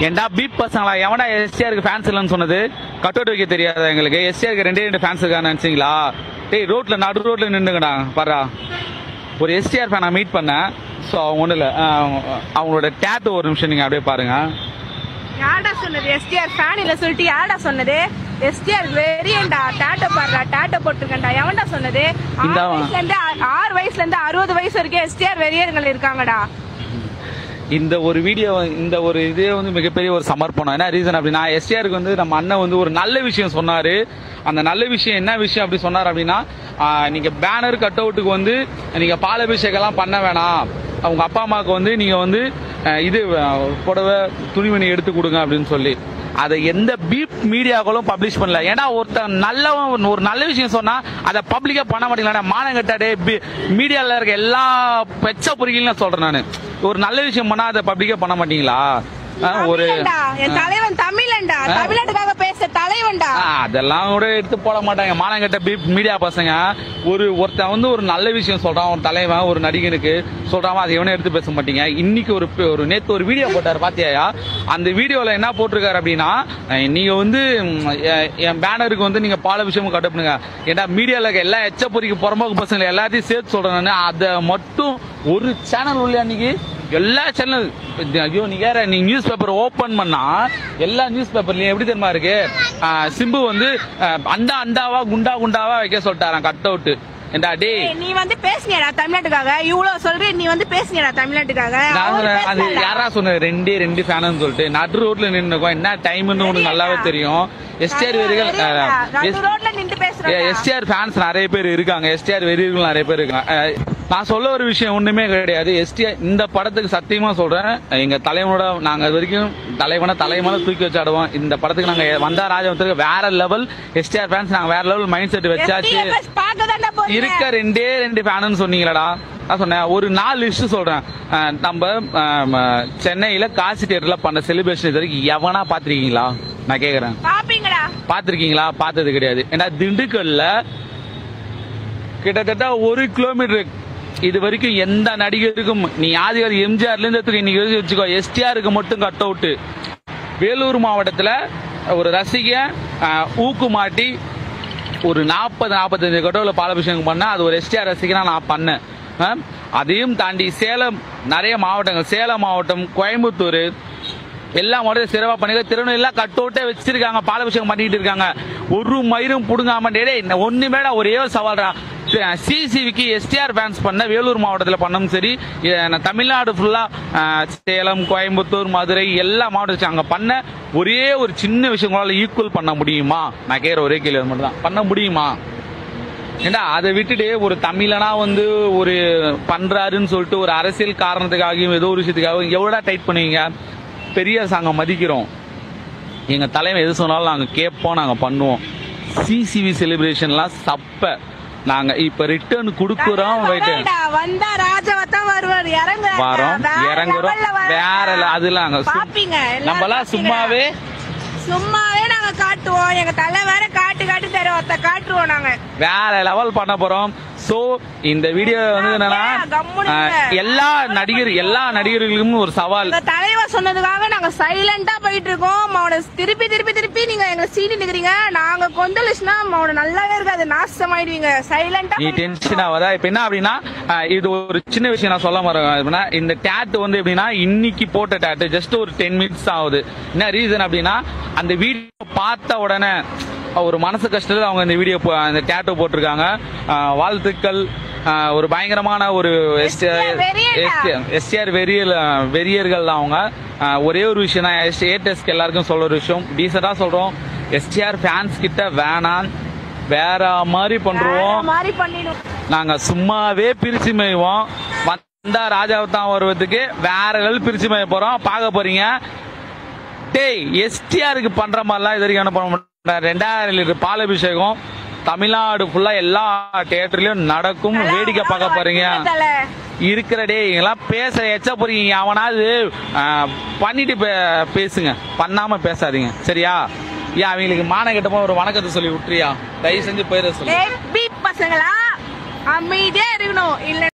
ஏண்டா பீப் பசங்களா எவன்டா எஸ்டிஆருக்கு ஃபேன்ஸ் இல்லைன்னு சொன்னது? கட் அவுட் வைக்க தெரியாதா எங்களுக்கு? எஸ்டிஆருக்கு ரெண்டு ஃபேன்ஸ் இருக்கான்னு நினைச்சீங்களா? டேய் ரோட்ல நடு ரோட்ல நின்றுங்கடா பாரா. ஒரு எஸ்டிஆர் ஃபேனை மீட் பண்ணேன். ஸோ அவங்க ஒன்றும் இல்லை, அவங்களோட டேட்டு ஒரு நிமிஷம் நீங்க அப்படியே பாருங்க. யாரடா சொன்னது எஸ்டிஆர் ஃபேன் இல்ல சொல்லிட்டு? யாரடா சொன்னது? எஸ்டிஆர் வெரியண்டா, டாட்டோ பாருடா, டாட்டோ போட்டுருக்கேன்டா. எவன்டா சொன்னது? 6 வயசுல இருந்து 60 வயசு வரைக்கும் எஸ்டிஆர் வெறியர்கள் இருக்காங்கடா. இந்த ஒரு வீடியோ, இந்த ஒரு இதே வந்து மிகப்பெரிய ஒரு சமர்ப்பணம். என்ன ரீசன் அப்படின்னா, எஸ்டிஆருக்கு வந்து நம்ம அண்ணன் வந்து ஒரு நல்ல விஷயம் சொன்னாரு. அந்த நல்ல விஷயம் என்ன விஷயம் அப்படி சொன்னார் அப்படின்னா, நீங்க பேனர் கட் அவுட்டுக்கு வந்து நீங்க பாலாபிஷேகம் எல்லாம் பண்ண வேணாம், அவங்க அப்பா அம்மாவுக்கு வந்து நீங்க வந்து இது புடவை துணிமணி எடுத்து கொடுங்க அப்படின்னு சொல்லி அதை எந்த பீப் மீடியாக்களும் பப்ளிஷ் பண்ணல. ஏன்னா ஒருத்தன் நல்லவன் ஒரு நல்ல விஷயம் சொன்னா அதை பப்ளிக்கா பண்ண மாட்டீங்களா? மானங்கட்டாடே மீடியால இருக்க எல்லா பெச்ச பொறிகளும் சொல்றேன் நானு. ஒரு நல்ல விஷயம் பண்ணா அதை பப்ளிக்கா பண்ண மாட்டீங்களா? ஒரு தலைவன் தமிழன்டா, தமிழ்நாட்டுக்காக பேச தலைவன்டா. அதெல்லாம் கூட எடுத்து போட மாட்டாங்க மானங்கட்ட பீப் மீடியா பசங்க. ஒருத்தன் வந்து ஒரு நல்ல விஷயம் சொல்றான், ஒரு தலைவன் ஒரு நடிகனுக்கு சொல்றான், அதை எவனே எடுத்து பேச மாட்டீங்க. இன்னைக்கு ஒரு நேத்து ஒரு வீடியோ போட்டாரு பாத்தியா? அந்த வீடியோல என்ன போட்டிருக்காரு அப்படின்னா, நீங்க வந்து என் பேனருக்கு வந்து நீங்க பாலாபிஷேகம் கட் பண்ணுங்க. ஏன்னா மீடியால எல்லா எச்சப்பொறிக்கு புறம்போக்கு பசங்களை எல்லாத்தையும் சேர்த்து சொல்றேன். அதை மட்டும் ஒரு சேனல் உள்ள அன்னைக்கு எல்லா சேனல், ஐயோ நீ நியூஸ் பேப்பர் ஓபன் பண்ணா எல்லா நியூஸ் பேப்பர்லயும் எப்படி தெரியுமா இருக்கு? சிம்பு வந்து அண்டாவா குண்டாவா வைக்க சொல்லிட்டாராம் கட் அவுட். ஏண்டா டேய், நீ வந்து பேசுனியடா தமிழ்நாட்டுக்காக, இவ்வளவு சொல்ற, நீ வந்து பேசுனியடா தமிழ்நாட்டுக்காக. அது யாரா சொன்ன? ரெண்டு ஃபேனு சொல்லிட்டு நடு ரோட்ல நின்னுக்கோம். என்ன டைம்னு உனக்கு நல்லாவே தெரியும். எஸ்டிஆர் வெறிகள், எஸ்டிஆர் ஃபேன்ஸ் நிறைய பேர் இருக்காங்க, எஸ்டிஆர் வெறிகள் நிறைய பேர் இருக்காங்க. நான் சொல்ல ஒரு விஷயம் ஒண்ணுமே கிடையாது. எஸ்டிஆர் இந்த படத்துக்கு சத்தியமா சொல்றேன், எங்க தலைவனோட நாங்க இது வரைக்கும் தலைவனை தூக்கி வச்சு ஆடுவோம். இந்த படத்துக்கு நாங்க வந்தா ராஜவத்துக்கு வேற லெவல் எஸ்டிஆர் ஃபேன்ஸ், நாங்க வேற லெவல் மைண்ட் செட் வச்சாச்சு. இருக்க ரெண்டு ஃபேனு சொன்னீங்களா? நான் சொன்னேன் ஒரு 4 லிஸ்ட் சொல்றேன். நம்ம சென்னையில காசி தியேட்டர்ல பண்ண செலிப்ரேஷன் இது வரைக்கும் எவனா பாத்திருக்கீங்களா? நான் கேக்குறேன், பாத்திருக்கீங்களா? பார்த்தது கிடையாது. ஏன்னா திண்டுக்கல்ல கிட்டத்தட்ட 1 கிலோமீட்டர் இது வரைக்கும் எந்த நடிகருக்கும், நீ ஆதிகாரி எம்ஜிஆர்ல இருந்து இன்னைக்கு வச்சுக்கோ, எஸ்டிஆருக்கு மட்டும் கட் அவுட். வேலூர் மாவட்டத்துல ஒரு ரசிகன் ஊக்கு மாட்டி ஒரு 40-45 கட்டவுல பாலாபிஷேகம் பண்ண, அது ஒரு எஸ்டிஆர் ரசிகனா நான் பண்ணேன். அதையும் தாண்டி சேலம் நிறைய மாவட்டங்கள், சேலம் மாவட்டம், கோயம்புத்தூர் எல்லா மாவட்டத்தையும் சிறப்பா பண்ணிக்க, திருநெல்வேலி கட் அவுட்டே வச்சிருக்காங்க, பாலாபிஷேகம் பண்ணிட்டு இருக்காங்க. ஒரு மயிரும் புடுங்காம ஒண்ணுமேடா. ஒரே ஒரு சவால்டா, சிசிவிக்கு எஸ்டிஆர் ஃபேன்ஸ் பண்ண வேலூர் மாவட்டத்தில் பண்ணவும் சரி, தமிழ்நாடு ஃபுல்லா சேலம், கோயம்புத்தூர், மதுரை எல்லா மாவட்டத்தில் அங்க பண்ண ஒரே ஒரு சின்ன விஷயங்களால ஈக்குவல் பண்ண முடியுமா? நான் கேட்கிற ஒரே கேள்வி மட்டும் தான், பண்ண முடியுமா? ஏண்டா அதை விட்டுட்டு ஒரு தமிழனா வந்து ஒரு பண்றாருன்னு சொல்லிட்டு ஒரு அரசியல் காரணத்துக்காகவும் ஏதோ ஒரு விஷயத்துக்காகவும் எவ்வளோ டைட் பண்ணுவீங்க? பெரிய சாங்க மதிக்கிறோம், எங்க தலைவன் எது சொன்னாலும் நாங்க கேட்போம், நாங்க பண்ணுவோம். சிசிவி செலிப்ரேஷன்லாம் சப்ப. நாங்க இப்ப ரிட்டர்ன் குடுக்குறோம், வரோம் இறங்குறோம் வேற. அதெல்லாம் நம்மளாம் சும்மாவே நாங்க காட்டுவோம். எங்க தலை வேற காட்டு தருவோம், காட்டுவோம். நாங்க வேற லெவல் பண்ண போறோம். சோ இந்த வீடியோ வந்து என்னன்னா, எல்லா நடிகர்களுக்கும் ஒரு சவால். தலைவர் சொன்னதுக்காக நாங்க சைலண்டா போயிட்டு இருக்கோம். அவனை திருப்பி நீங்க எங்க சீட்டு நிக்கிறீங்க. நாங்க கொந்தளிச்சுனா அவனை நல்லாவே இருக்காது, நாசமாயிடுவீங்க. சைலண்டா நீ டென்ஷன் ஆகாதா? இப்ப என்ன அப்படின்னா, இது ஒரு சின்ன விஷயம் நான் சொல்ல வரேன். இந்த டேட் வந்து எப்படின்னா, இன்னைக்கு போட்ட டேட் ஜஸ்ட் ஒரு 10 மினிட்ஸ் ஆகுது. என்ன ரீசன் அப்படின்னா, அந்த வீடியோ பார்த்த உடனே ஒரு மனசு கஷ்டத்தில் அவங்க இந்த வீடியோ அந்த டேட்டோ போட்டிருக்காங்க. வாழ்த்துக்கள். ஒரு பயங்கரமான ஒரு எஸ்டிஆர் வெறியர்கள் தான் அவங்க. ஒரே ஒரு விஷயம் தான் ஏடெஸ்க்கு எல்லாருக்கும் சொல்ற ஒரு விஷயம், டீசெண்டா சொல்றோம், எஸ்டிஆர் ஃபேன்ஸ் கிட்ட வேணாம், வேற மாதிரி பண்றோம். நாங்க சும்மாவே பிரிச்சு மேய்வோம். வந்தா ராஜாவத்தான் வருவதுக்கு வேற லெவல் பிரிச்சு மேய போறோம், பார்க்க போறீங்க. டேய் எஸ்டிஆருக்கு பண்ற மாதிரிலாம் இது வரைக்கும் பண்ண மாட்டோம். 2000 லிட்டர் பாலாபிஷேகம் தமிழ்நாடு ஃபுல்லா எல்லா தியேட்டர்லயும் நடக்கும், வேடிக்கை பார்க்க போறீங்க. இருக்கிற டே எல்லாம் பேச எச்ச போறீங்க. அவனாவது பண்ணிட்டு பேசுங்க, பண்ணாம பேசாதீங்க சரியா? ஏன் அவங்களுக்கு மான கிட்டப்போ ஒரு வணக்கத்தை சொல்லி விட்டுறியா? தயவு செஞ்சு போயிட சொல்லு. பசங்களா அமைதியா இருக்கணும். இல்ல